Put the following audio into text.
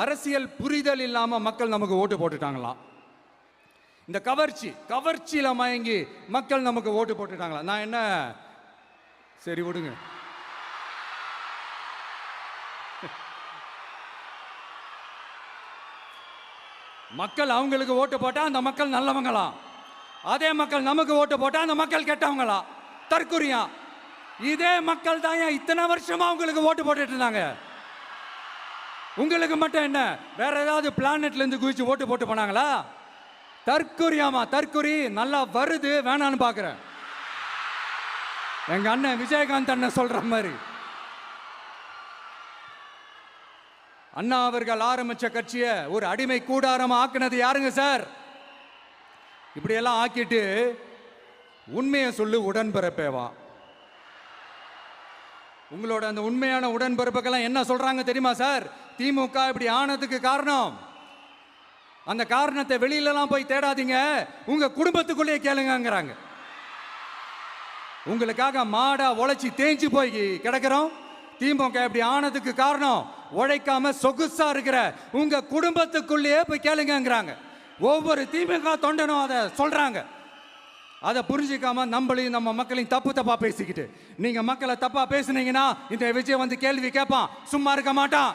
அரசியல் புரிதல் இல்லாம மக்கள் நமக்கு ஓட்டு போட்டுட்டாங்களாம். இந்த கவர்ச்சியில மயங்கி மக்கள் நமக்கு ஓட்டு போட்டுட்டாங்களா? நான் என்ன, சரி விடுங்க. மக்கள் அவங்களுக்கு ஓட்டு போட்டா அந்த மக்கள் நல்லவங்களாம், அதே மக்கள் நமக்கு ஓட்டு போட்டா அந்த மக்கள் கெட்டவங்களா? தற்குறியா? இதே மக்கள் தான் இத்தனை வருஷமா உங்களுக்கு ஓட்டு போட்டுட்டு இருந்தாங்க. உங்களுக்கு மட்டும் என்ன வேற ஏதாவது பிளானட்ல இருந்து குதிச்சு ஓட்டு போட்டு போனாங்களா? தற்குறியாமா? தற்குறி நல்லா வருது, வேணான்னு பாக்குறேன். எங்க அண்ணன் விஜயகாந்த் அண்ணன் சொல்ற மாதிரி, அண்ணா அவர்கள் ஆரம்பிச்ச கட்சியை ஒரு அடிமை கூடாரமா ஆக்குனது யாருங்க சார்? இப்படியெல்லாம் ஆக்கிட்டு உண்மையை சொல்லு உடன்பிறப்பேவா. உங்களோட அந்த உண்மையான உடன்பிறப்புக்கெல்லாம் என்ன சொல்றாங்க தெரியுமா சார்? திமுக இப்படி ஆனதுக்கு காரணம், அந்த காரணத்தை வெளியிலலாம் போய் தேடாதீங்க, உங்க குடும்பத்துக்குள்ளேயே கேளுங்கிறாங்க. உங்களுக்காக மாடா உழைச்சி தேஞ்சு போய் கிடக்கிறோம். திமுக இப்படி ஆனதுக்கு காரணம் உழைக்காம சொகுசா இருக்கிற உங்க குடும்பத்துக்குள்ளேயே போய் கேளுங்கிறாங்க. ஒவ்வொரு திமுக தொண்டனும் அதை சொல்றாங்க. அதை புரிஞ்சிக்காம நம்மளையும் நம்ம மக்களையும் தப்பா பேசிக்கிட்டு, நீங்க மக்களை தப்பா பேசுனீங்கன்னா இந்த விஜய் வந்து கேள்வி கேட்பான், சும்மா இருக்க மாட்டான்.